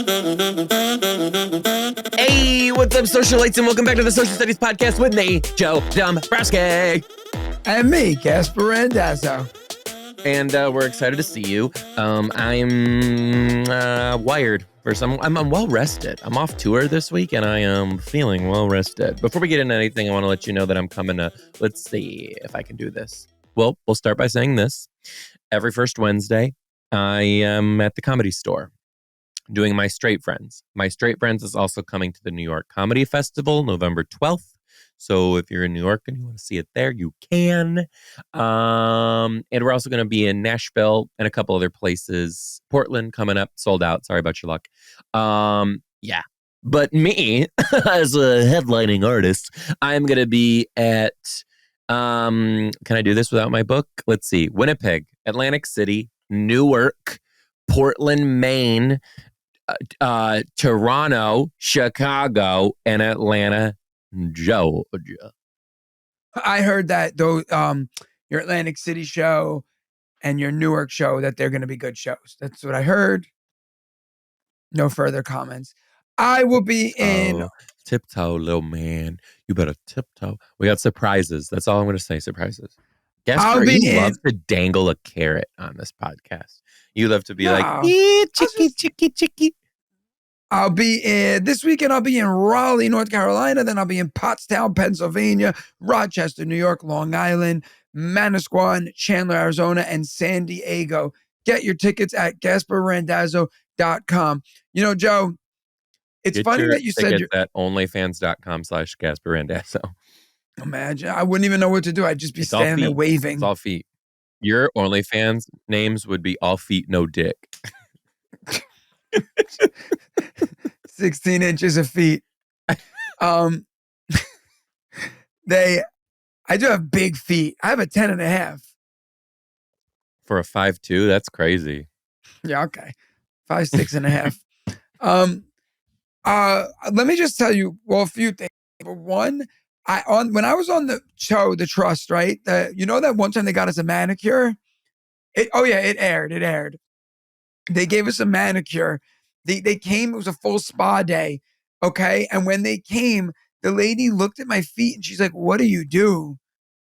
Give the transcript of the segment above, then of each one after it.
Hey, what's up, socialites, and welcome back to the Social Studies Podcast with me, Joe Dombrowski. And me, Gaspare Randazzo. And we're excited to see you. I'm wired for some. I'm well rested. I'm off tour this week, and I am feeling well rested. Before we get into anything, I want to let you know that I'm coming to. Let's see if I can do this. Well, we'll start by saying this. Every first Wednesday, I am at the Comedy Store doing My Straight Friends. My Straight Friends is also coming to the New York Comedy Festival, November 12th. So if you're in New York and you want to see it there, you can. And we're also going to be in Nashville and a couple other places. Portland coming up, sold out. Sorry about your luck. Yeah. But me, as a headlining artist, I'm going to be at, can I do this without my book? Let's see. Winnipeg, Atlantic City, Newark, Portland, Maine, Toronto, Chicago, and Atlanta, Georgia. I heard that though, your Atlantic City show and your Newark show, that they're going to be good shows. That's what I heard. No further comments. I will be in tiptoe, little man. You better tiptoe. We got surprises. That's all I'm going to say. Surprises. Gaspare, you love to dangle a carrot on this podcast. You love to be like, chicky. I'll be in this weekend. I'll be in Raleigh, North Carolina. Then I'll be in Pottstown, Pennsylvania, Rochester, New York, Long Island, Manasquan, Chandler, Arizona, and San Diego. Get your tickets at GasparRandazzo.com. You know, Joe, it's funny that you said you're at onlyfans.com/Gaspare Randazzo. Imagine, I wouldn't even know what to do. I'd just be standing there waving. It's all feet. Your OnlyFans names would be All Feet, No Dick. 16 inches of feet. I do have big feet. I have a 10.5. For a 5'2", that's crazy. Yeah, okay. 5'6.5". Let me just tell you, well, a few things. For one, when I was on the show, The Trust, right? You know that one time they got us a manicure? It aired. They gave us a manicure. They came, it was a full spa day, okay? And when they came, the lady looked at my feet and she's like, "What do you do?"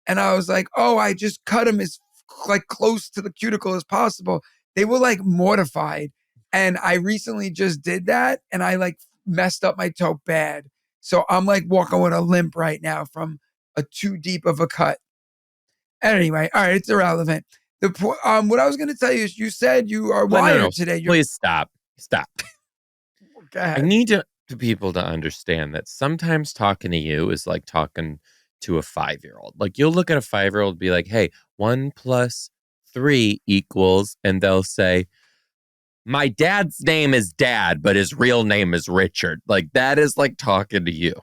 And I was like, "Oh, I just cut them as like close to the cuticle as possible." They were like mortified. And I recently just did that and I like messed up my toe bad. So I'm like walking with a limp right now from a too deep of a cut. Anyway, all right, it's irrelevant. What I was going to tell you is, you said you are wired today. Please stop. Go ahead. I need people to understand that sometimes talking to you is like talking to a 5-year-old. Like, you'll look at a 5-year-old and be like, "Hey, 1 + 3 =," and they'll say, "My dad's name is Dad, but his real name is Richard." Like, that is like talking to you.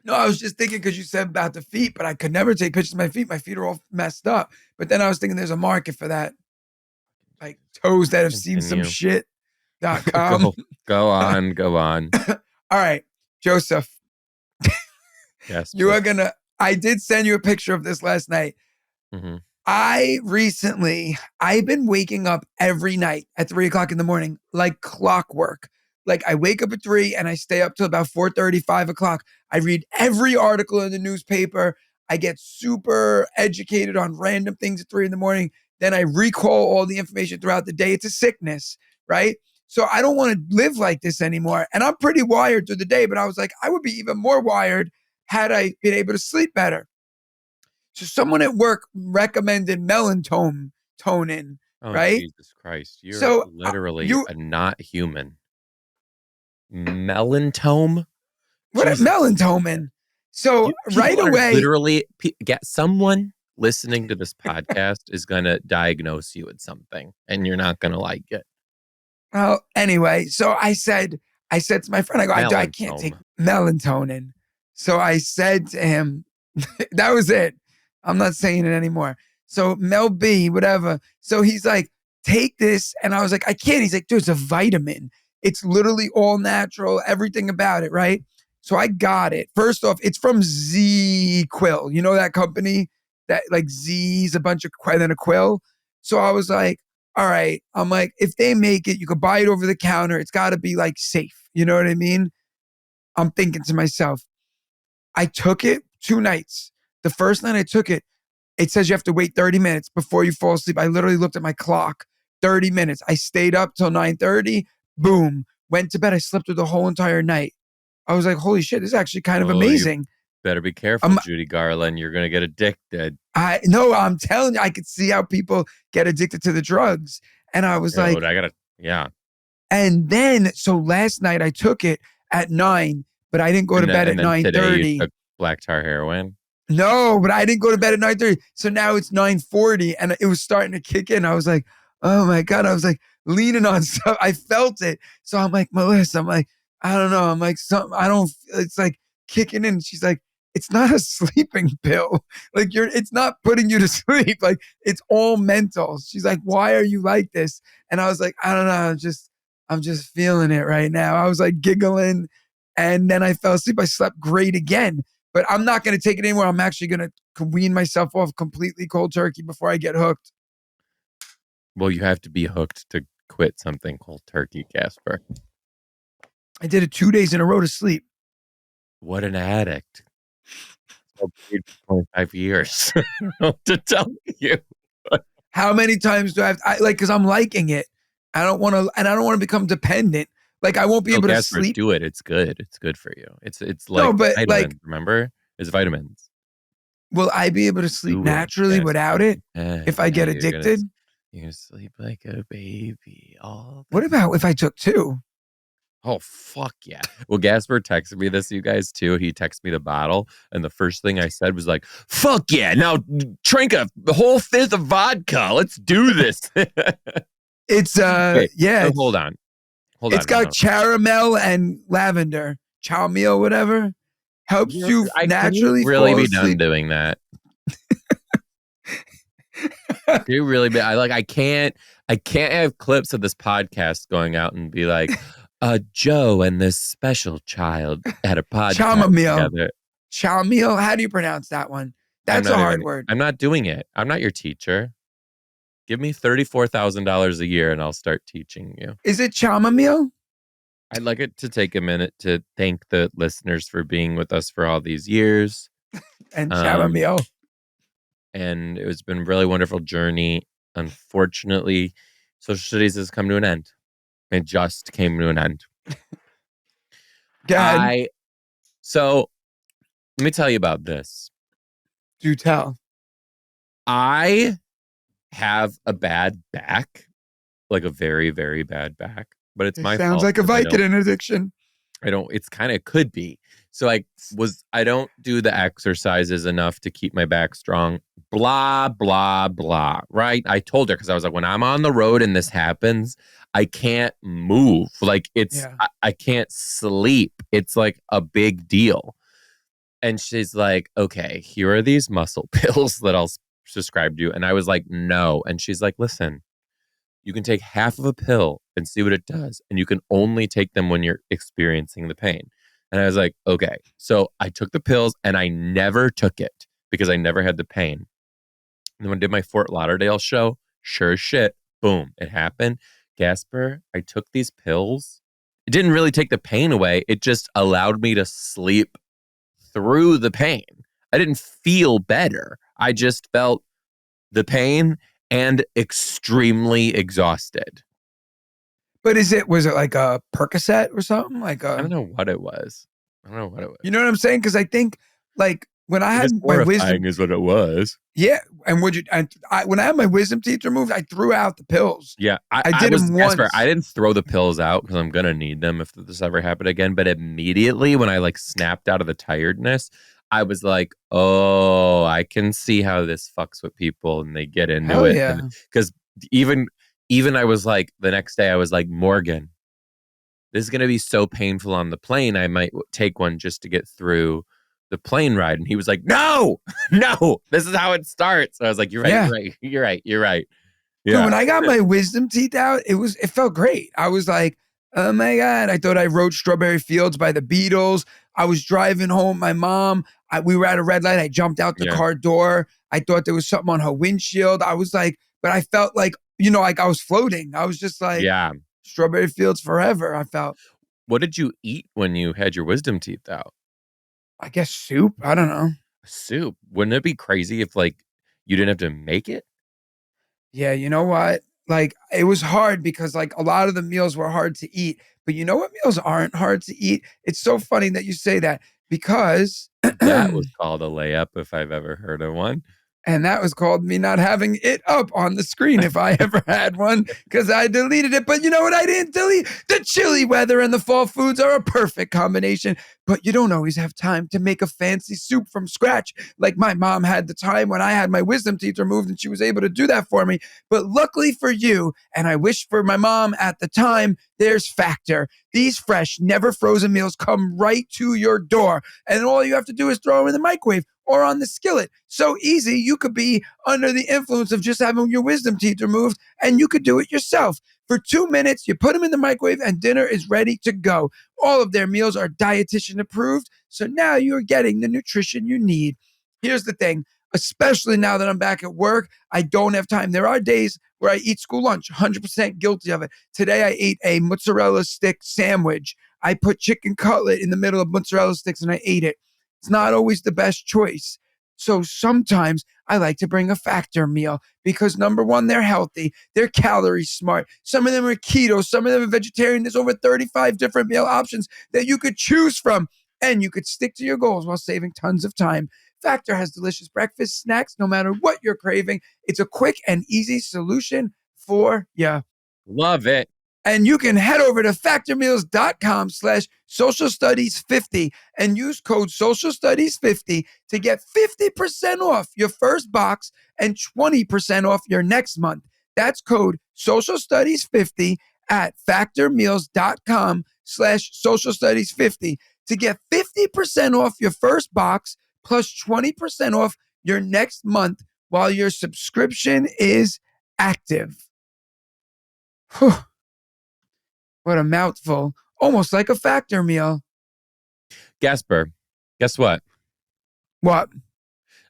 No, I was just thinking because you said about the feet, but I could never take pictures of my feet. My feet are all messed up. But then I was thinking there's a market for that. Like toes that have seen some shit.com. Go on. All right, Joseph. Yes. You are going to, I did send you a picture of this last night. Mm-hmm. I've been waking up every night at 3:00 in the morning, like clockwork. Like, I wake up at 3 and I stay up till about 4:30, 5 o'clock. I read every article in the newspaper. I get super educated on random things at 3 in the morning. Then I recall all the information throughout the day. It's a sickness, right? So I don't want to live like this anymore. And I'm pretty wired through the day, but I was like, I would be even more wired had I been able to sleep better. So someone at work recommended melatonin, right? Jesus Christ. You're literally a not human. Melatonin? What is melatonin? So right away, literally, someone listening to this podcast is going to diagnose you with something and you're not going to like it. Well, anyway, so I said to my friend, I can't take melatonin. So I said to him, that was it. I'm not saying it anymore. So Mel B, whatever. So he's like, take this. And I was like, I can't. He's like, dude, it's a vitamin. It's literally all natural, everything about it, right? So I got it. First off, it's from Quill. You know that company that like Z's a bunch of then a Quill. So I was like, all right, I'm like, if they make it, you could buy it over the counter. It's got to be like safe. You know what I mean? I'm thinking to myself, I took it 2 nights. The first night I took it, it says you have to wait 30 minutes before you fall asleep. I literally looked at my clock, 30 minutes. I stayed up till 9:30, boom, went to bed. I slept through the whole entire night. I was like, holy shit, this is actually kind of amazing. Better be careful, Judy Garland. You're going to get addicted. No, I'm telling you, I could see how people get addicted to the drugs. And I was like, yeah. And then, so last night I took it at 9, but I didn't go to bed at 9:30. Today you took black tar heroin? No, but I didn't go to bed at 9:30. So now it's 9:40 and it was starting to kick in. I was like, oh my God. I was like leaning on stuff. I felt it. So I'm like, Melissa, I'm like, I don't know. I'm like, it's like kicking in. She's like, it's not a sleeping pill. Like it's not putting you to sleep. Like it's all mental. She's like, why are you like this? And I was like, I don't know. I'm just feeling it right now. I was like giggling and then I fell asleep. I slept great again, but I'm not going to take it anymore. I'm actually going to wean myself off completely cold turkey before I get hooked. Well, you have to be hooked to quit something cold turkey, Gaspare. I did it 2 days in a row to sleep. What an addict. 25 years. I don't know what to tell you. How many times do I have because I'm liking it. I don't want to become dependent. Like I won't be able to sleep. Do it. It's good. It's good for you. It's like vitamins, remember? It's vitamins. Will I be able to sleep naturally without it if I get addicted? You're gonna sleep like a baby all What about if I took 2? Oh, fuck yeah. Well, Gaspare texted me this, you guys, too. He texted me the bottle, and the first thing I said was like, fuck yeah, now drink a whole 5th of vodka. Let's do this. It's, So hold on. It's got caramel and lavender. Chamomile, whatever. Helps you naturally really fall be asleep. done doing that. Do really be. I can't have clips of this podcast going out and be like, Joe and this special child had a podcast together. Chamomile? How do you pronounce that one? That's a hard word. I'm not doing it. I'm not your teacher. Give me $34,000 a year and I'll start teaching you. Is it chamomile? I'd like it to take a minute to thank the listeners for being with us for all these years. And chamomile. And it's been a really wonderful journey. Unfortunately, social studies has come to an end. It just came to an end. So let me tell you about this. Do tell. I have a bad back, like a very, very bad back, but it's my fault. Sounds like a Viking addiction. It's kind of could be. So I don't do the exercises enough to keep my back strong. Blah, blah, blah. Right? I told her because I was like, when I'm on the road and this happens, I can't move. Like I can't sleep. It's like a big deal. And she's like, okay, here are these muscle pills that I'll prescribe to you. And I was like, no. And she's like, listen, you can take half of a pill and see what it does. And you can only take them when you're experiencing the pain. And I was like, okay. So I took the pills and I never took it because I never had the pain. And then when I did my Fort Lauderdale show, sure as shit, boom, it happened. Gaspare, I took these pills. It didn't really take the pain away. It just allowed me to sleep through the pain. I didn't feel better. I just felt the pain and extremely exhausted. But was it like a Percocet or something? I don't know what it was. You know what I'm saying? Because I think like when I had my wisdom is what it was. Yeah, and when I had my wisdom teeth removed, I threw out the pills. Yeah, I did them once. I didn't throw the pills out because I'm gonna need them if this ever happened again. But immediately when I snapped out of the tiredness, I was like, oh, I can see how this fucks with people and they get into it. Yeah. Because even I was like, the next day I was like, Morgan, this is gonna be so painful on the plane. I might take one just to get through the plane ride. And he was like, no, this is how it starts. So I was like, you're right. Yeah. Dude, when I got my wisdom teeth out, it felt great. I was like, oh my God. I thought I wrote Strawberry Fields by the Beatles. I was driving home. My mom, we were at a red light. I jumped out the car door. I thought there was something on her windshield. I was like, but I felt like like I was floating. I was just like Yeah. strawberry fields forever. I felt, What did you eat when you had your wisdom teeth out? I guess soup. I don't know. Soup. Wouldn't it be crazy if like you didn't have to make it? Yeah, you know what? Like it was hard because like a lot of the meals were hard to eat. But you know what meals aren't hard to eat? It's so funny that you say that because That was called a layup if I've ever heard of one. and that was called me not having it up on the screen if I ever had one because I deleted it. But you know what? I didn't delete. The chilly weather and the fall foods are a perfect combination, but you don't always have time to make a fancy soup from scratch. Like my mom had the time when I had my wisdom teeth removed and she was able to do that for me. But luckily for you, and I wish for my mom at the time, there's Factor. These fresh, never frozen meals come right to your door. And all you have to do is throw them in the microwave or on the skillet. So easy, you could be under the influence of just having your wisdom teeth removed and you could do it yourself. For 2 minutes, you put them in the microwave and dinner is ready to go. All of their meals are dietitian approved, so now you're getting the nutrition you need. Here's the thing, especially now that I'm back at work, I don't have time. There are days where I eat school lunch, 100% guilty of it. Today I ate a mozzarella stick sandwich. I put chicken cutlet in the middle of mozzarella sticks and I ate it. It's not always the best choice. So sometimes I like to bring a Factor meal because number one, they're healthy. They're calorie smart. Some of them are keto. Some of them are vegetarian. There's over 35 different meal options that you could choose from. And you could stick to your goals while saving tons of time. Factor has delicious breakfast snacks no matter what you're craving. It's a quick and easy solution for you. Love it. And you can head over to factormeals.com/socialstudies50 and use code socialstudies50 to get 50% off your first box and 20% off your next month. That's code socialstudies50 at factormeals.com/socialstudies50 to get 50% off your first box plus 20% off your next month while your subscription is active. Whew. What a mouthful. Almost like a Factor meal. Gaspar, guess what? What?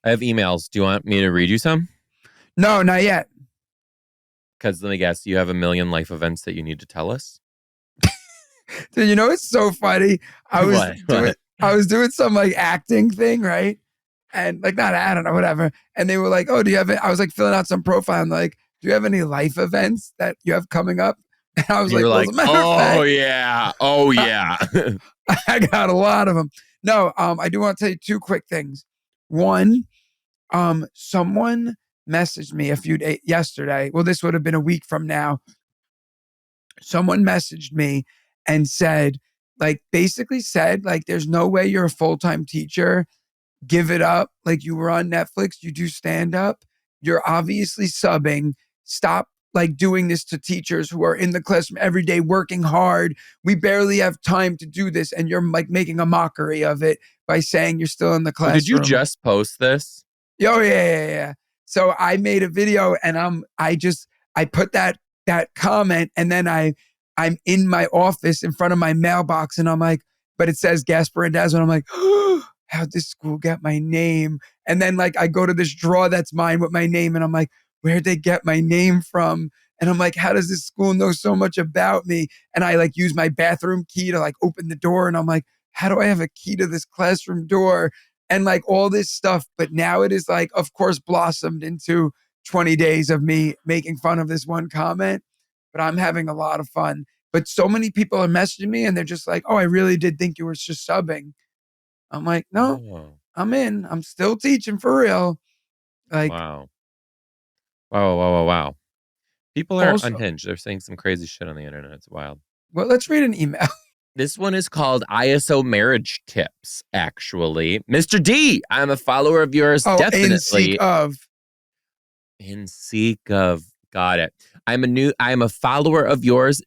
I have emails. Do you want me to read you some? No, not yet. Because let me guess, you have a million life events that you need to tell us? Dude, you know, it's so funny. I was doing some like acting thing, right? And like, I don't know, whatever. And they were like, oh, do you have it? I was like filling out some profile. I'm like, do you have any life events that you have coming up? And I was You like, were well, like, as a matter of fact, oh yeah. I got a lot of them. No, I do want to tell you two quick things. One, someone messaged me a few days yesterday. Well, this would have been a week from now. Someone messaged me and said, like, basically said, like, there's no way you're a full-time teacher. Give it up. Like, you were on Netflix, you do stand up. You're obviously subbing. Stop like doing this to teachers who are in the classroom every day working hard. We barely have time to do this. And you're like making a mockery of it by saying you're still in the classroom. Did you just post this? Oh, yeah. So I made a video and I put that comment and then I'm in my office in front of my mailbox and I'm like, but it says Gaspare Randazzo and I'm like, oh, how'd this school get my name? And then like I go to this drawer that's mine with my name and I'm like, where'd they get my name from? And I'm like, how does this school know so much about me? And I like use my bathroom key to like open the door. And I'm like, how do I have a key to this classroom door? And like all this stuff. But now it is like, of course, blossomed into 20 days of me making fun of this one comment. But I'm having a lot of fun. But so many people are messaging me and they're just like, oh, I really did think you were just subbing. I'm like, no, I'm in. I'm still teaching for real. Like, wow. People are also, unhinged. They're saying some crazy shit on the internet. It's wild. well, let's read an email. This one is called ISO Marriage Tips, actually. Mr.D, I'm a follower of yours, definitely. In seek of. Got it. I'm a follower of yours,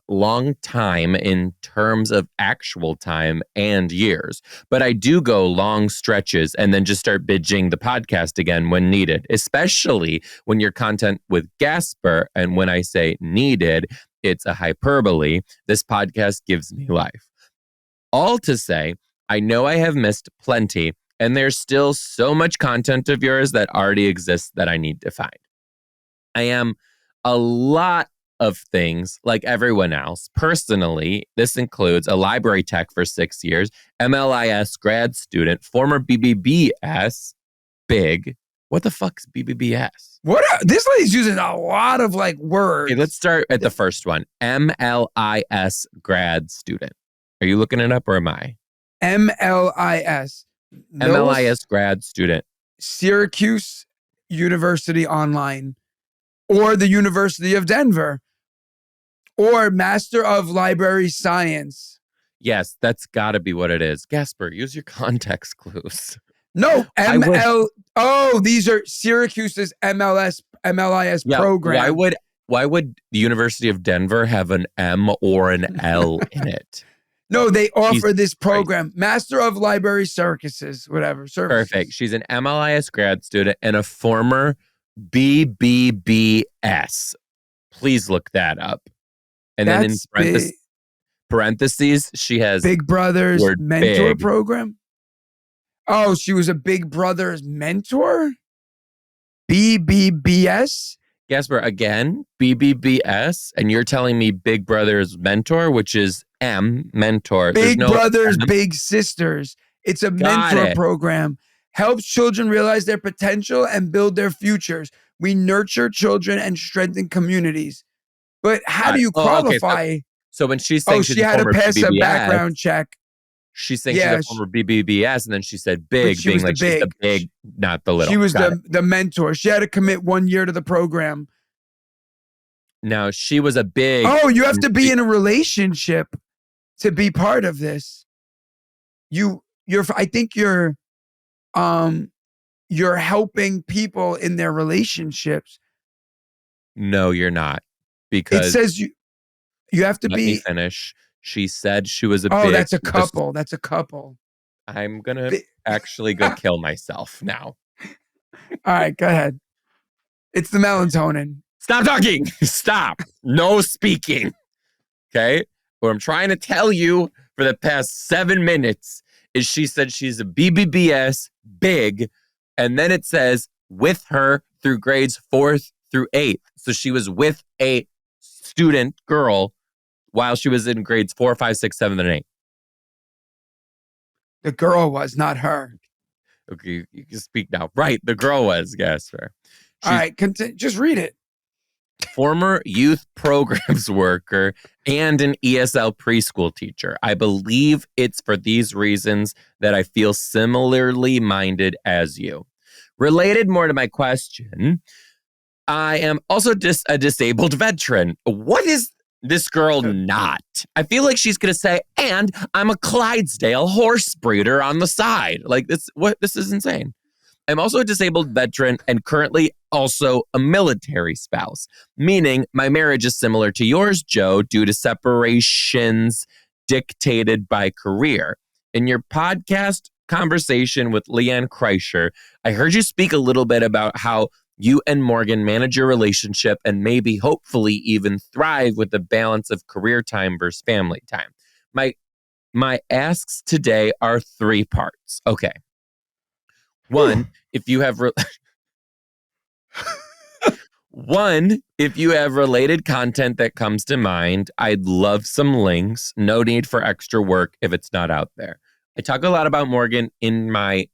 long time in terms of actual time and years. But I do go long stretches and then just start binging the podcast again when needed, especially when your content with Gaspar. And when I say needed, it's a hyperbole. This podcast gives me life. All to say, I know I have missed plenty, and there's still so much content of yours that already exists that I need to find. I am a lot of things like everyone else. Personally, this includes a library tech for 6 years, MLIS grad student, former BBBS, big. What the fuck's BBBS? This lady's using a lot of like words. Okay, let's start at the first one. MLIS grad student. Are you looking it up or am I? MLIS. MLIS grad student. Syracuse University Online or the University of Denver or Master of Library Science. Yes, that's got to be what it is. Gaspare, use your context clues. No, these are Syracuse's MLIS program. Why would the University of Denver have an M or an L in it? No, they offer this program, Master of Library Services, whatever. Services. Perfect. She's an MLIS grad student and a former BBBS. Please look that up. And That's then in parentheses, she has Big Brother's mentor big. program. Oh, she was a Big Brother's mentor? BBBS? Gaspare, again, BBBS, and you're telling me Big Brother's mentor, which is M, mentor. Big Brothers, Big Sisters. It's a mentor program. Helps children realize their potential and build their futures. We nurture children and strengthen communities. But how do you qualify? Okay, so when she's saying she had to pass a background check. She's saying she's a former BBBS, and then she said big, being like she's the big, not the little. She was the mentor. She had to commit 1 year to the program. Now, she was a big... Oh, you have to be in a relationship to be part of this. I think you're helping people in their relationships. No, you're not. Because it says you have to be... Let me finish. She said she was a big... Oh, that's a couple. That's a couple. I'm going to actually go kill myself now. All right, go ahead. It's the melatonin. Stop talking. Stop. No speaking. Okay? What I'm trying to tell you for the past 7 minutes is she said she's a BBBS big, and then it says with her through grades 4th through 8th. So she was with a student girl while she was in grades 4, 5, 6, 7, and 8. The girl was, not her. Okay, you can speak now. Right, the girl was, Gaspare. All right, just read it. Former youth programs worker and an ESL preschool teacher. I believe it's for these reasons that I feel similarly minded as you. Related more to my question, I am also a disabled veteran. What is this girl not? I feel like she's going to say, and I'm a Clydesdale horse breeder on the side. Like this is insane. I'm also a disabled veteran and currently also a military spouse, meaning my marriage is similar to yours, Joe, due to separations dictated by career. In your podcast conversation with Leanne Kreischer, I heard you speak a little bit about how you and Morgan manage your relationship and maybe hopefully even thrive with the balance of career time versus family time. My asks today are 3 parts. Okay. 1, if you have related content that comes to mind, I'd love some links. No need for extra work if it's not out there. I talk a lot about Morgan in my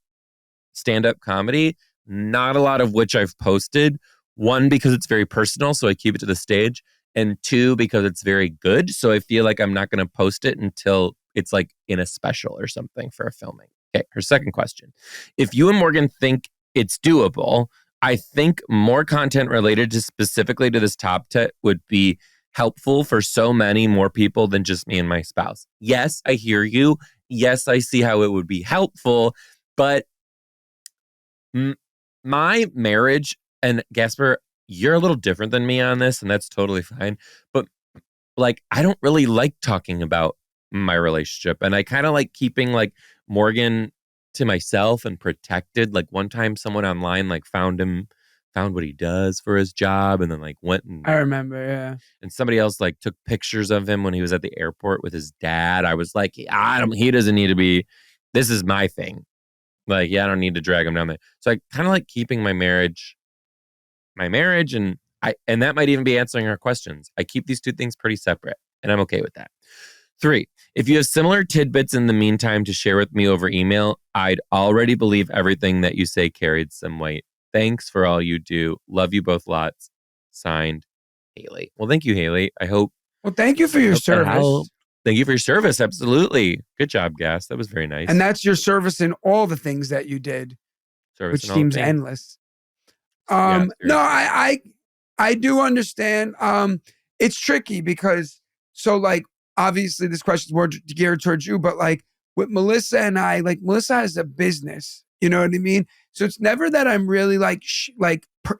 stand-up comedy, not a lot of which I've posted. 1, because it's very personal, so I keep it to the stage. And 2, because it's very good, so I feel like I'm not going to post it until it's like in a special or something for a filming. Okay, her second question. If you and Morgan think it's doable, I think more content related to specifically to this topic would be helpful for so many more people than just me and my spouse. Yes, I hear you. Yes, I see how it would be helpful, but my marriage, and Gaspare, you're a little different than me on this, and that's totally fine. But like, I don't really like talking about my relationship, and I kind of like keeping like Morgan to myself and protected. Like one time someone online like found what he does for his job, and then like went and I remember, yeah. And somebody else like took pictures of him when he was at the airport with his dad. I was like, he doesn't need to be, this is my thing. Like, yeah, I don't need to drag him down there. So I kind of like keeping my marriage, and And that might even be answering our questions. I keep these two things pretty separate, and I'm okay with that. 3, if you have similar tidbits in the meantime to share with me over email, I'd already believe everything that you say carried some weight. Thanks for all you do. Love you both lots. Signed, Haley. Well, thank you, Haley. Well, thank you for your hope that service. helped. Thank you for your service. Absolutely. Good job, Gas. That was very nice. And that's your service in all the things that you did, Service which seems endless. No, I do understand. It's tricky because like obviously this question is more geared towards you, but like with Melissa and I, like Melissa has a business, you know what I mean? So it's never that I'm really like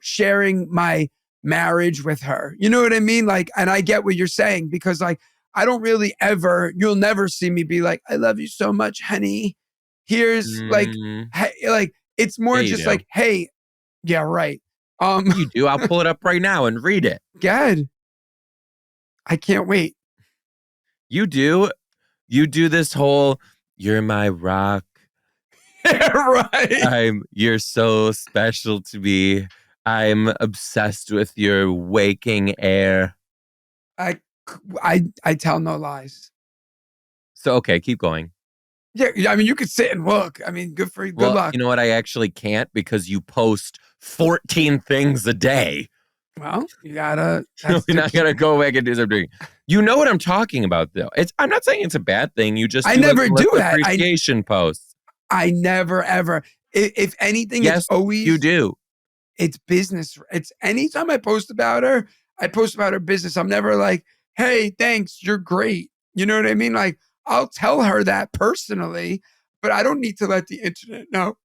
sharing my marriage with her, you know what I mean? Like, and I get what you're saying because like I don't really you'll never see me be like, I love you so much, honey. Here's like, hey, like it's more just like, hey, yeah, right. You do. I'll pull it up right now and read it. Good. I can't wait. You do. You do this whole, you're my rock. Right. You're so special to me. I'm obsessed with your waking air. I tell no lies. So, okay, keep going. Yeah, I mean, you could sit and look. I mean, good for you. Good luck. You know what? I actually can't because you post 14 things a day. Well, you gotta. You're not gonna go back and do something. You know what I'm talking about, though. I'm not saying it's a bad thing. You just I never do that. Appreciation posts. I never ever. If anything, yes, it's always you do. It's business. It's anytime I post about her, I post about her business. I'm never like, hey, thanks, you're great. You know what I mean? Like, I'll tell her that personally, but I don't need to let the internet know.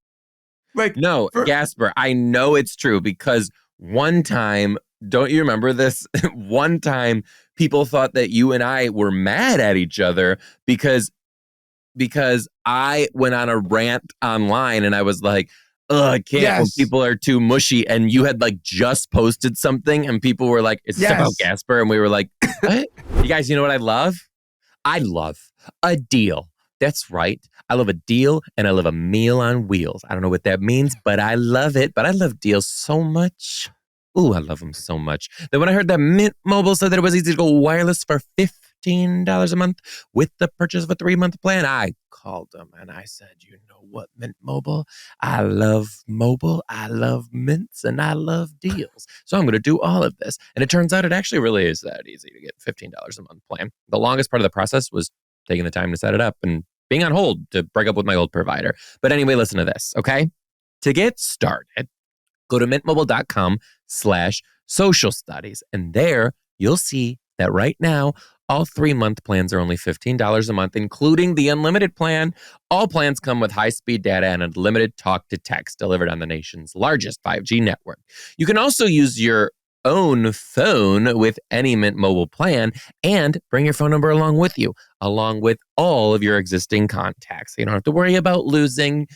Like, no, Gaspare, I know it's true because one time, don't you remember this? One time, people thought that you and I were mad at each other because I went on a rant online and I was like, oh, I can't when people are too mushy. And you had like just posted something and people were like, is this about Gaspare? And we were like, what? You guys, you know what I love? I love a deal. That's right. I love a deal and I love a meal on wheels. I don't know what that means, but I love it. But I love deals so much. Ooh, I love them so much. Then when I heard that Mint Mobile said that it was easy to go wireless for $15 a month with the purchase of a 3-month plan, I called them and I said, you know what, Mint Mobile? I love mobile, I love mints, and I love deals. So I'm going to do all of this. And it turns out it actually really is that easy to get $15 a month plan. The longest part of the process was taking the time to set it up and being on hold to break up with my old provider. But anyway, listen to this, okay? To get started, go to mintmobile.com/social studies. And there you'll see that right now, all 3-month plans are only $15 a month, including the unlimited plan. All plans come with high-speed data and unlimited talk to text delivered on the nation's largest 5G network. You can also use your own phone with any Mint Mobile plan and bring your phone number along with you, along with all of your existing contacts. You don't have to worry about losing,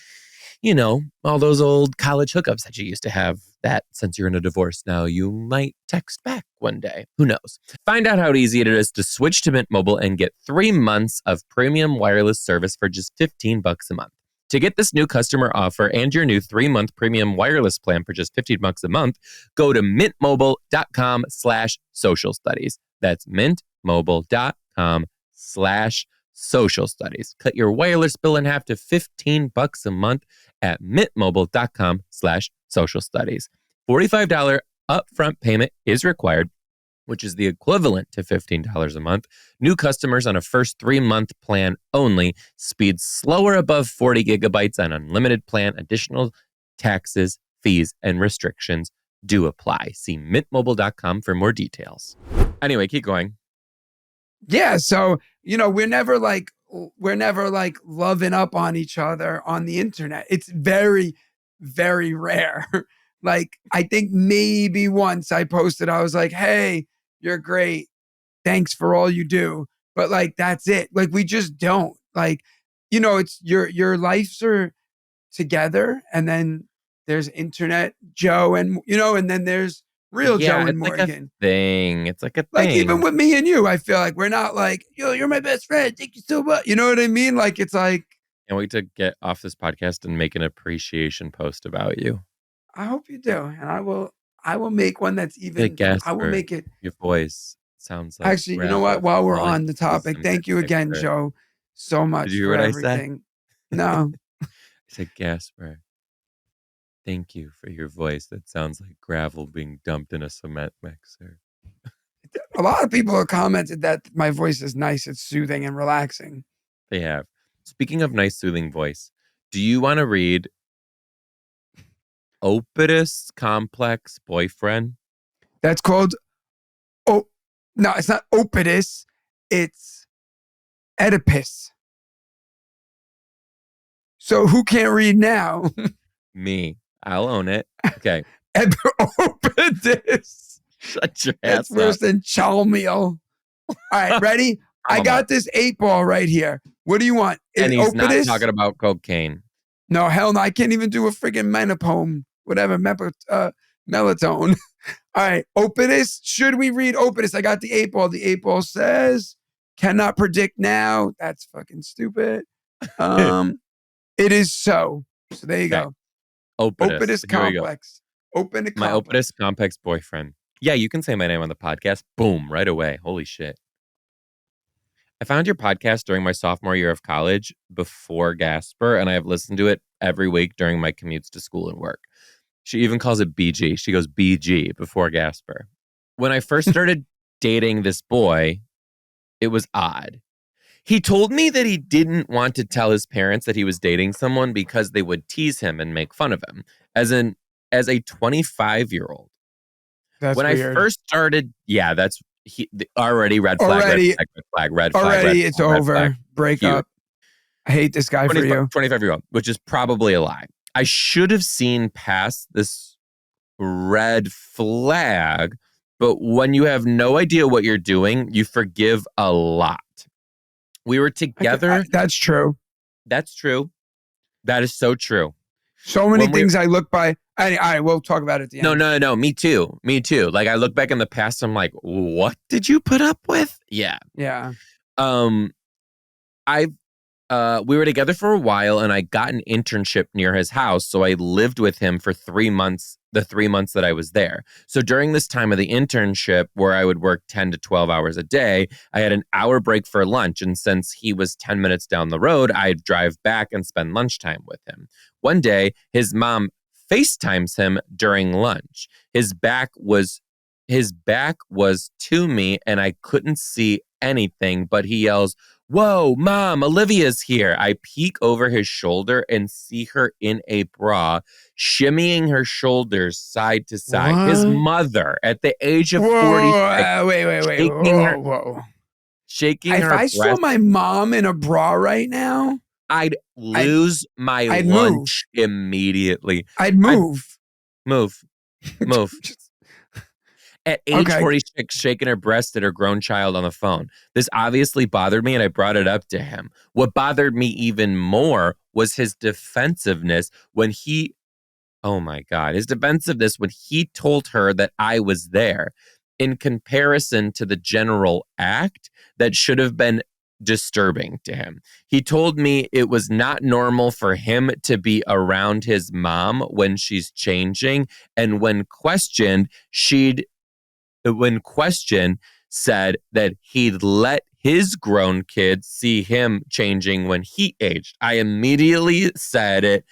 you know, all those old college hookups that you used to have that since you're in a divorce now, you might text back one day. Who knows? Find out how easy it is to switch to Mint Mobile and get 3 months of premium wireless service for just $15 a month. To get this new customer offer and your new 3-month premium wireless plan for just $15 a month, go to mintmobile.com/social studies. That's mintmobile.com/social studies. Cut your wireless bill in half to $15 a month at mintmobile.com/social studies. $45 upfront payment is required, which is the equivalent to $15 a month. New customers on a first 3-month plan only. Speed slower above 40 gigabytes on unlimited plan. Additional taxes, fees, and restrictions do apply. See mintmobile.com for more details. Anyway, keep going. Yeah, so, you know, we're never like loving up on each other on the internet. It's very, very rare. Like, I think maybe once I posted, I was like, hey, you're great. Thanks for all you do. But like, that's it. Like, we just don't. Like, you know, it's your lives are together. And then there's internet Joe and, you know, and then there's real Joe and Morgan. It's like a thing. Like, even with me and you, I feel like we're not like, yo, you're my best friend. Thank you so much. You know what I mean? Like, it's like. Can't wait to get off this podcast and make an appreciation post about you. I hope you do. And I will I will make one that's even. Like I will Gaspar, make it. your voice sounds like Actually, you know what? gravel. While we're Rolling on the through topic, thank you cement again, mixer. Joe, so Did much you hear for what I said? everything. No, I said Gaspar. Thank you for your voice. That sounds like gravel being dumped in a cement mixer. a lot of people have commented that my voice is nice, it's soothing and relaxing. They have. Speaking of nice, soothing voice, do you want to read Opus Complex Boyfriend? That's called. Oh, no, it's not Oedipus. It's Oedipus. So who can't read now? Me. I'll own it. Okay. Oedipus. Shut your That's ass worse up. than Chalmeal. All right, ready? I got this 8-ball right here. What do you want? And he's not Oedipus? talking about cocaine. No, hell no. I can't even do a friggin' menopome. Whatever, melatonin. All right, Oedipus. Should we read Oedipus? I got the 8-ball. The 8-ball says, cannot predict now. That's fucking stupid. It is so. So there you Okay. go. Opus. Oedipus Here we go. complex. Open the My complex. Opus Complex Boyfriend. Yeah, you can say my name on the podcast. Boom, right away. Holy shit. I found your podcast during my sophomore year of college before Gaspar, and I have listened to it every week during my commutes to school and work. She even calls it BG. She goes BG before Gaspar. When I first started dating this boy, it was odd. He told me that he didn't want to tell his parents that he was dating someone because they would tease him and make fun of him. As a 25-year-old. That's When weird. I first started, already red flag, Already- red flag, red flag, red Already, flag, it's red over. flag. Break Cute. up. I hate this guy for you. 25-year-old, which is probably a lie. I should have seen past this red flag, but when you have no idea what you're doing, you forgive a lot. We were together. That's true. That's true. That is so true. So many things I look by. All right, we'll talk about it at the end. No. Me too. Like I look back in the past, I'm like, what did you put up with? Yeah. Yeah. We were together for a while and I got an internship near his house. So I lived with him for 3 months, the 3 months that I was there. So during this time of the internship where I would work 10 to 12 hours a day, I had an hour break for lunch. And since he was 10 minutes down the road, I'd drive back and spend lunchtime with him. One day, his mom FaceTimes him during lunch. His back was to me and I couldn't see anything, but he yells, "Whoa, Mom, Olivia's here." I peek over his shoulder and see her in a bra, shimmying her shoulders side to side. What? His mother, at the age of 46, wait. Whoa. shaking If her I saw breast, my mom in a bra right now, I'd lose my I'd lunch immediately. I'd move. Move. At age 46, shaking her breast at her grown child on the phone. This obviously bothered me and I brought it up to him. What bothered me even more was his defensiveness when he told her that I was there. In comparison to the general act that should have been disturbing to him. He told me it was not normal for him to be around his mom when she's changing, and when questioned, said that he'd let his grown kids see him changing when he aged. I immediately said it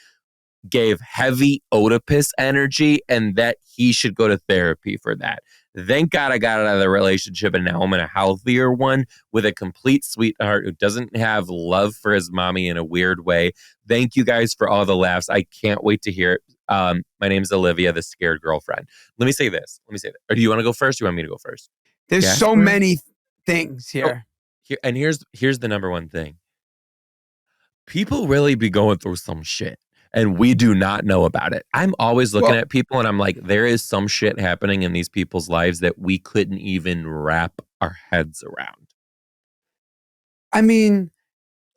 gave heavy Oedipus energy and that he should go to therapy for that. Thank God I got out of the relationship and now I'm in a healthier one with a complete sweetheart who doesn't have love for his mommy in a weird way. Thank you guys for all the laughs. I can't wait to hear it. My name's Olivia, the scared girlfriend. Let me say this. Or do you want to go first? Or do you want me to go first? There's so many things here. Here's the number one thing. People really be going through some shit. And we do not know about it. I'm always looking at people and I'm like, there is some shit happening in these people's lives that we couldn't even wrap our heads around. I mean,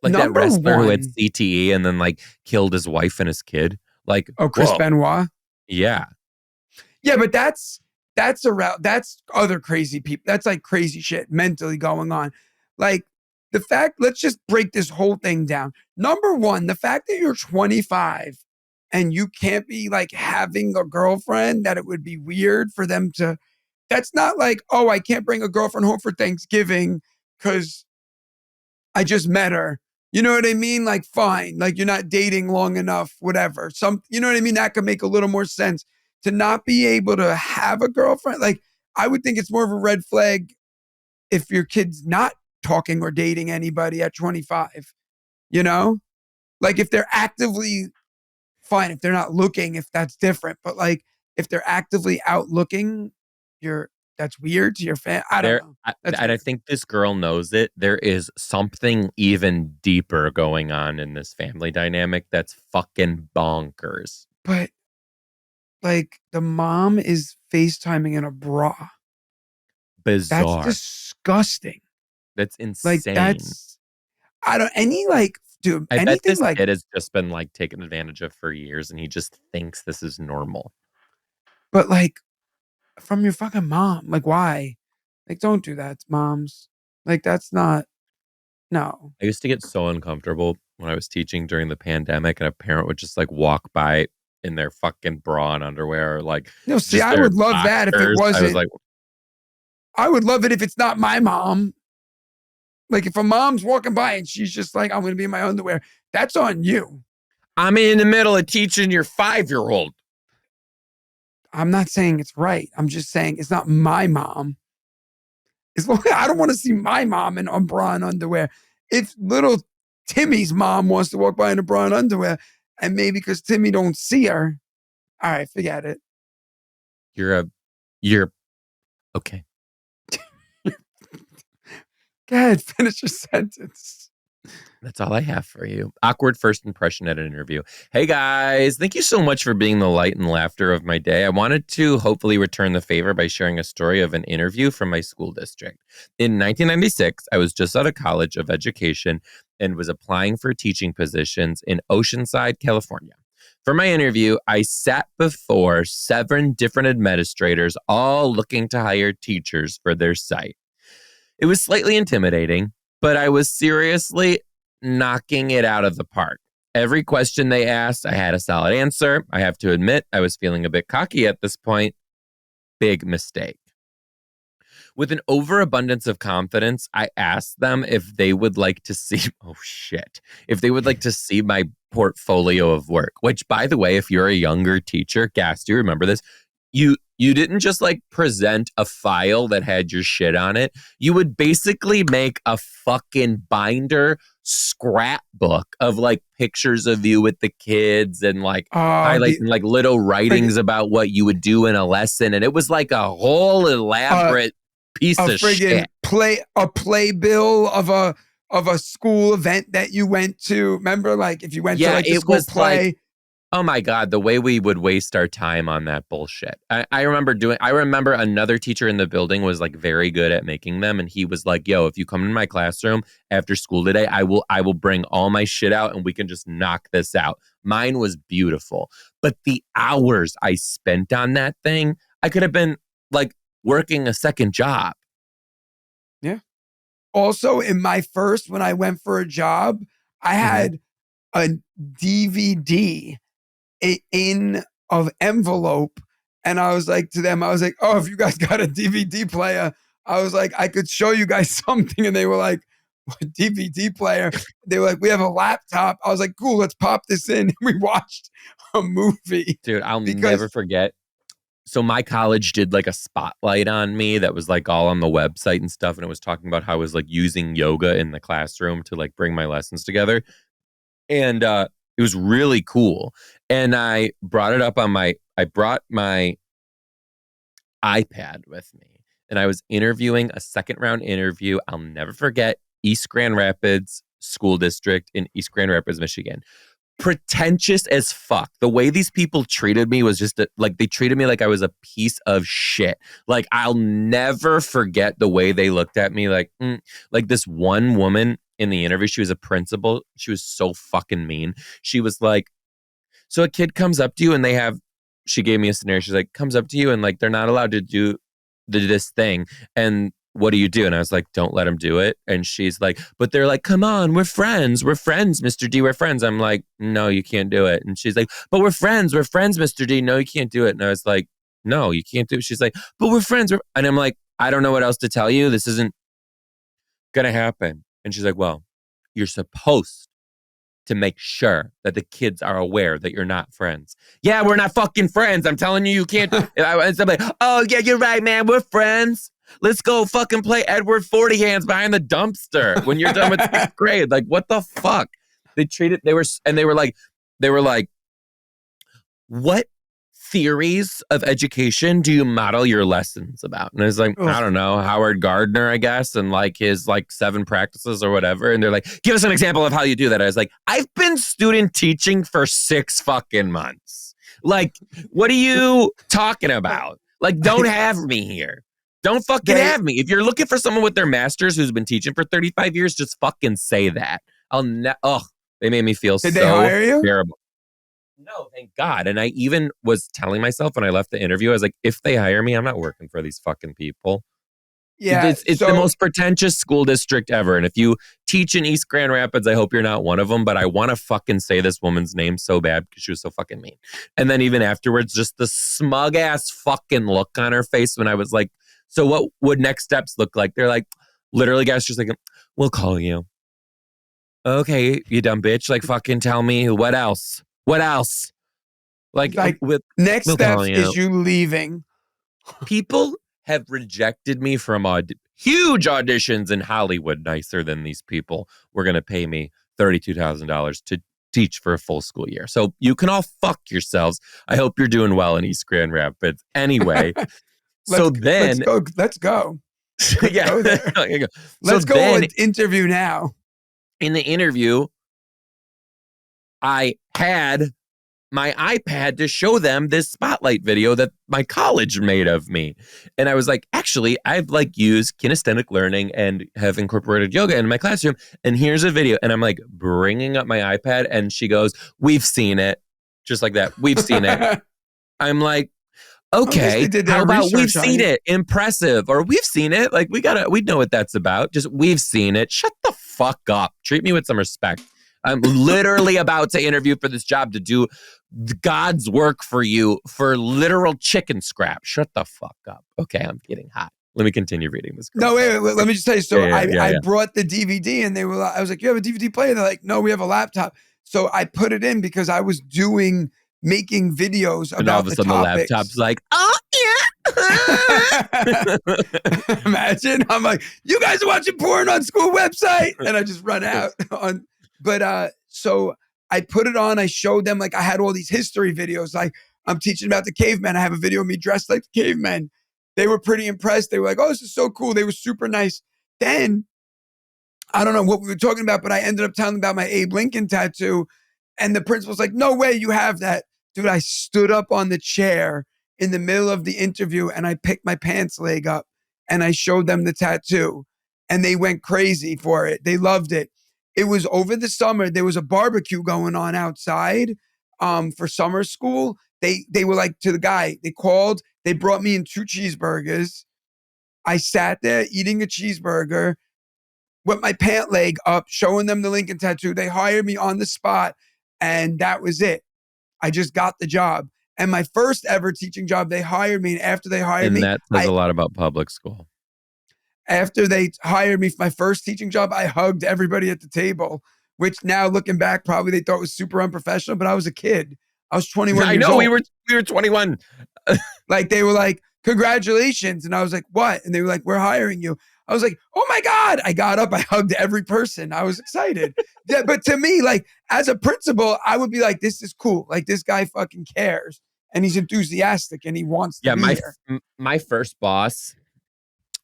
like that wrestler who had CTE and then like killed his wife and his kid. Like, Chris Benoit? Yeah. Yeah, but that's other crazy people. That's like crazy shit mentally going on. Like, let's just break this whole thing down. Number one, the fact that you're 25 and you can't be like having a girlfriend, that it would be weird for them to. That's not like, oh, I can't bring a girlfriend home for Thanksgiving because I just met her. You know what I mean? Like, fine. Like, you're not dating long enough, whatever. You know what I mean? That could make a little more sense. To not be able to have a girlfriend, like, I would think it's more of a red flag if your kid's not talking or dating anybody at 25, you know? Like, if they're actively, fine, if they're not looking, if that's different. But like, if they're actively out looking, that's weird to your fan. I don't know. And I think this girl knows it. There is something even deeper going on in this family dynamic that's fucking bonkers. But like, the mom is FaceTiming in a bra. Bizarre. That's disgusting. That's insane. Like, dude, I bet anything this like kid has just been like taken advantage of for years and he just thinks this is normal. But like, from your fucking mom, like, why? Like, don't do that, moms. Like, that's not, no. I used to get so uncomfortable when I was teaching during the pandemic and a parent would just like walk by in their fucking bra and underwear or like, No, see, I would love that if it wasn't. I was like, I would love it if it's not my mom. Like, if a mom's walking by and she's just like, I'm going to be in my underwear, that's on you. I'm in the middle of teaching your 5-year-old. I'm not saying it's right. I'm just saying it's not my mom. I don't want to see my mom in a bra and underwear. If little Timmy's mom wants to walk by in a bra and underwear, and maybe because Timmy don't see her, all right, forget it. You're okay. Go ahead, finish your sentence. That's all I have for you. Awkward first impression at an interview. Hey guys, thank you so much for being the light and laughter of my day. I wanted to hopefully return the favor by sharing a story of an interview from my school district. In 1996, I was just out of college of education and was applying for teaching positions in Oceanside, California. For my interview, I sat before 7 different administrators, all looking to hire teachers for their site. It was slightly intimidating, but I was seriously knocking it out of the park. Every question they asked, I had a solid answer. I have to admit, I was feeling a bit cocky at this point. Big mistake. With an overabundance of confidence, I asked them if they would like to see, if they would like to see my portfolio of work, which, by the way, if you're a younger teacher, Gas, do you remember this? You didn't just like present a file that had your shit on it. You would basically make a fucking binder scrapbook of like pictures of you with the kids and like highlighting like little writings about what you would do in a lesson. And it was like a whole elaborate piece of shit. A playbill of a school event that you went to. Remember, like if you went to like the school play. Like, oh my God, the way we would waste our time on that bullshit. I remember another teacher in the building was like very good at making them. And he was like, yo, if you come in my classroom after school today, I will bring all my shit out and we can just knock this out. Mine was beautiful. But the hours I spent on that thing, I could have been like working a second job. Yeah. Also, in my first, when I went for a job, I had a DVD in of envelope, and I was like to them, I was like, oh, if you guys got a DVD player, I was like, I could show you guys something. And they were like, what DVD player? They were like, we have a laptop. I was like, cool, let's pop this in. And we watched a movie. Dude, I'll never forget. So my college did like a spotlight on me that was like all on the website and stuff. And it was talking about how I was like using yoga in the classroom to like bring my lessons together. And it was really cool. And I brought it up I brought my iPad with me. And I was interviewing a second round interview. I'll never forget, East Grand Rapids School District in East Grand Rapids, Michigan. Pretentious as fuck. The way these people treated me was just like they treated me like I was a piece of shit. Like I'll never forget the way they looked at me. Like this one woman in the interview, she was a principal. She was so fucking mean. She was like, so a kid comes up to you and she gave me a scenario. She's like, comes up to you and like they're not allowed to do this thing, and what do you do? And I was like, don't let him do it. And she's like, but they're like, come on, we're friends, Mr. D, we're friends. I'm like, no, you can't do it. And she's like, but we're friends, Mr. D. No, you can't do it. And I was like, no, you can't do it. She's like, but we're friends. And I'm like, I don't know what else to tell you. This isn't gonna happen. And she's like, well, you're supposed to make sure that the kids are aware that you're not friends. Yeah, we're not fucking friends. I'm telling you, you can't. And somebody, oh yeah, you're right, man. We're friends. Let's go fucking play Edward 40 Hands behind the dumpster when you're done with 6th grade. Like, what the fuck? They were like, what theories of education do you model your lessons about? And I was like, I don't know, Howard Gardner, I guess, and like his like 7 practices or whatever. And they're like, give us an example of how you do that. I was like, I've been student teaching for 6 fucking months. Like, what are you talking about? Like, don't have me here. Don't fucking have me. If you're looking for someone with their master's who's been teaching for 35 years, just fucking say that. They made me feel Did they hire you? terrible. No, thank God. And I even was telling myself when I left the interview, I was like, if they hire me, I'm not working for these fucking people. Yeah. It's the most pretentious school district ever. And if you teach in East Grand Rapids, I hope you're not one of them. But I want to fucking say this woman's name so bad because she was so fucking mean. And then even afterwards, just the smug ass fucking look on her face when I was like, so what would next steps look like? They're like, literally, guys, just like, we'll call you. Okay, you dumb bitch. Like, fucking tell me what else? What else? Like next steps is you leaving. People have rejected me from huge auditions in Hollywood nicer than these people. We're going to pay me $32,000 to teach for a full school year. So you can all fuck yourselves. I hope you're doing well in East Grand Rapids. Anyway, let's go. Yeah. Go there. Let's go on interview now. In the interview, I had my iPad to show them this spotlight video that my college made of me. And I was like, actually, I've like used kinesthetic learning and have incorporated yoga in my classroom. And here's a video. And I'm like bringing up my iPad and she goes, we've seen it. Just like that. We've seen it. I'm like, okay, how about we've seen it? Impressive. Or we've seen it. Like we know what that's about. Just we've seen it. Shut the fuck up. Treat me with some respect. I'm literally about to interview for this job to do God's work for you for literal chicken scrap. Shut the fuck up. Okay, I'm getting hot. Let me continue reading this. No, wait, let me just tell you. So I brought the DVD and I was like, you have a DVD player? They're like, no, we have a laptop. So I put it in because I was making videos about the topics. And all of a sudden the laptop's like, oh yeah. Imagine, I'm like, you guys are watching porn on school website. And I just run out on. But so I put it on. I showed them, like I had all these history videos. Like I'm teaching about the cavemen. I have a video of me dressed like the cavemen. They were pretty impressed. They were like, oh, this is so cool. They were super nice. Then I don't know what we were talking about, but I ended up telling them about my Abe Lincoln tattoo. And the principal's like, no way you have that. Dude, I stood up on the chair in the middle of the interview and I picked my pants leg up and I showed them the tattoo. And they went crazy for it. They loved it. It was over the summer. There was a barbecue going on outside for summer school. They were like to the guy, they called, they brought me in 2 cheeseburgers. I sat there eating a cheeseburger with my pant leg up, showing them the Lincoln tattoo. They hired me on the spot and that was it. I just got the job. And my first ever teaching job, they hired me. And after they hired me. And that says a lot about public school. After they hired me for my first teaching job, I hugged everybody at the table, which now looking back, probably they thought was super unprofessional, but I was a kid. I was 21 years old. I know, we were 21. Like they were like, congratulations. And I was like, what? And they were like, we're hiring you. I was like, oh my God. I got up, I hugged every person. I was excited. Yeah, but to me, like as a principal, I would be like, this is cool. Like this guy fucking cares and he's enthusiastic and he wants to be here. My first boss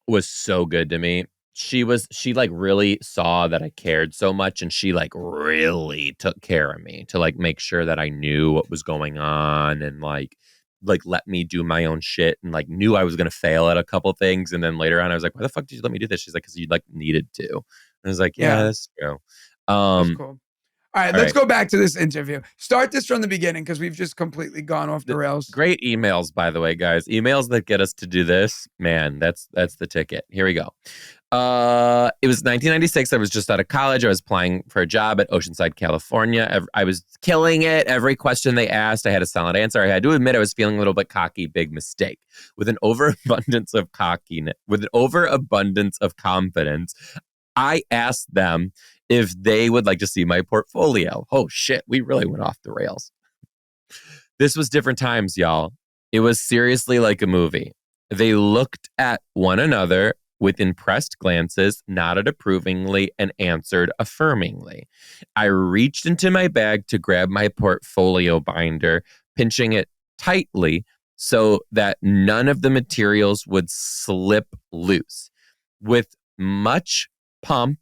was so good to me. She like really saw that I cared so much and she like really took care of me to like make sure that I knew what was going on and like let me do my own shit and like knew I was going to fail at a couple things. And then later on, I was like, why the fuck did you let me do this? She's like, cause you like needed to. And I was like, yeah, that's true. That's cool. All right, All let's right. go back to this interview. Start this from the beginning because we've just completely gone off the rails. Great emails, by the way, guys. Emails that get us to do this, man, that's the ticket. Here we go. It was 1996. I was just out of college. I was applying for a job at Oceanside, California. I was killing it. Every question they asked, I had a solid answer. I had to admit I was feeling a little bit cocky. Big mistake. With an overabundance of confidence, I asked them if they would like to see my portfolio. Oh shit, we really went off the rails. This was different times, y'all. It was seriously like a movie. They looked at one another with impressed glances, nodded approvingly, and answered affirmingly. I reached into my bag to grab my portfolio binder, pinching it tightly so that none of the materials would slip loose. With much pomp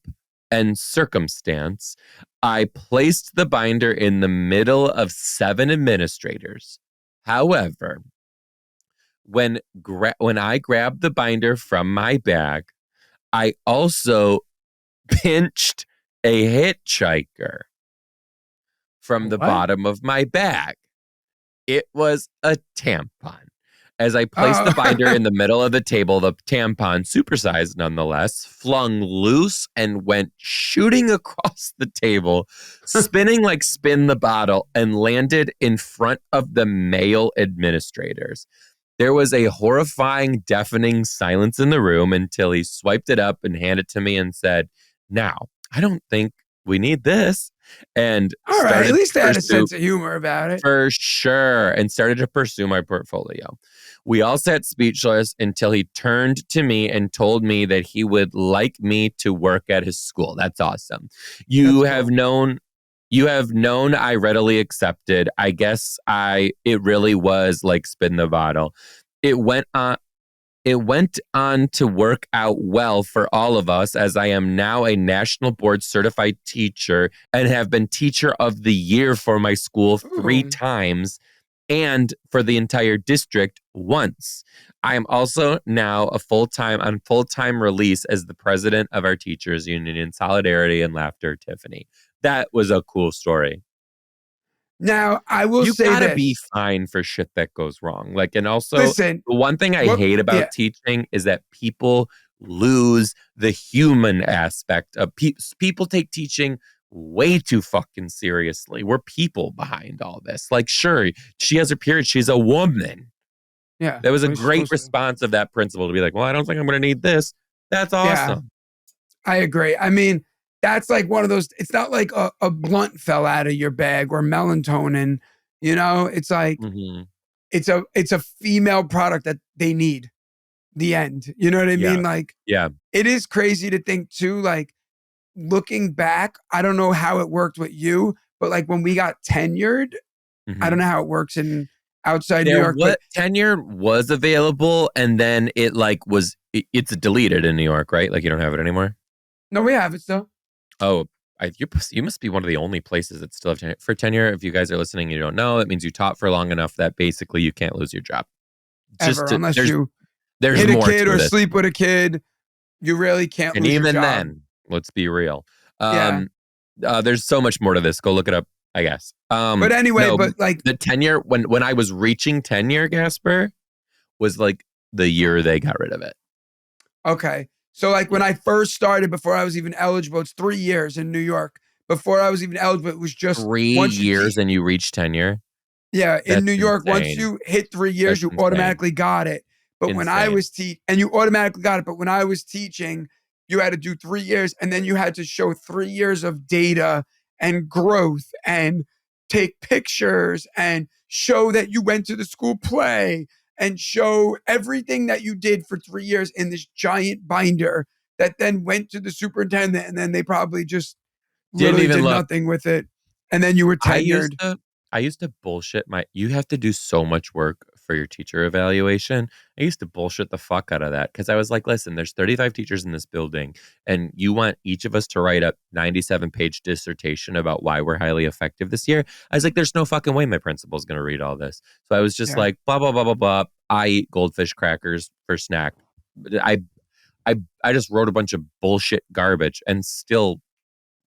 and circumstance, I placed the binder in the middle of 7 administrators. However, when I grabbed the binder from my bag, I also pinched a hitchhiker from the What? bottom of my bag. It was a tampon. As I placed the binder in the middle of the table, the tampon, supersized nonetheless, flung loose and went shooting across the table, spinning like Spin the Bottle, and landed in front of the male administrators. There was a horrifying, deafening silence in the room until he swiped it up and handed it to me and said, "Now, I don't think we need this." And All right, at least they had a pursue- sense of humor about it. for sure, and started to pursue my portfolio. We all sat speechless until he turned to me and told me that he would like me to work at his school. That's awesome. You That's have cool. known I readily accepted. I guess it really was like Spin the Bottle. It went on to work out well for all of us, as I am now a national board certified teacher and have been teacher of the year for my school 3 Ooh. times and for the entire district once. I am also now on full-time release as the president of our teachers union in solidarity and laughter, Tiffany. That was a cool story. Now, I will You say gotta this. be fine for shit that goes wrong. Like, and also, Listen, the one thing I hate about teaching is that people lose the human aspect of people take teaching way too fucking seriously. We're people behind all this. Like, sure, she has her period. She's a woman. Yeah. That was a what are you great supposed to? response of that principal to be like, well, I don't think I'm going to need this. That's awesome. I agree. I mean, that's like one of those, it's not like a blunt fell out of your bag or melatonin, it's like, Mhm. it's a female product that they need. The end. You know what I Yeah. mean? Like, Yeah. it is crazy to think too, like looking back, I don't know how it worked with you, but like when we got tenured, I don't know how it works in outside New York, but tenure was available, and then it's deleted in New York, right? Like, you don't have it anymore. no, we have it still. Oh, you must be one of the only places that still have tenure. For tenure, if you guys are listening and you don't know, it means you taught for long enough that basically you can't lose your job. Ever, unless you there's hit a more kid to or this. sleep with a kid, you really can't And lose your even job. then, let's be real. Yeah. There's so much more to this. Go look it up, I guess. But anyway, no, but like the tenure, when I was reaching tenure, Gaspare, was like the year they got rid of it. Okay. So like when I first started, before I was even eligible, it's 3 years in New York. Before I was even eligible, it was just 3 years and you reach tenure. Yeah, in That's New York, once insane. you hit 3 years, That's you insane. automatically got it. But when I Insane. was and you automatically got it. But when I was teaching, you had to do 3 years, and then you had to show 3 years of data and growth and take pictures and show that you went to the school play and show everything that you did for 3 years in this giant binder that then went to the superintendent, and then they probably just literally did nothing with it. And then you were tenured. I used to bullshit you have to do so much work for your teacher evaluation. I used to bullshit the fuck out of that because I was like, listen, there's 35 teachers in this building and you want each of us to write a 97-page dissertation about why we're highly effective this year. I was like, there's no fucking way my principal's going to read all this. So I was just like, blah, blah, blah, blah, blah. I eat goldfish crackers for snack. I just wrote a bunch of bullshit garbage and still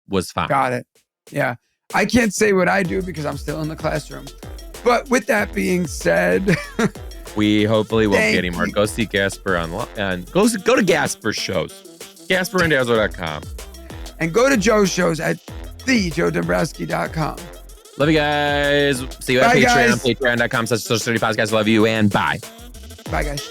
was fine. Got it. Yeah. I can't say what I do because I'm still in the classroom. But with that being said, we hopefully won't Thank get any more. you. Go see Gaspare online and go to Gaspare shows. GaspareRandazzo.com. And go to Joe's shows at thejoedombrowski.com. Love you guys. See you at Bye, Patreon. guys. Patreon.com/Social Podcast. Love you and bye. Bye, guys.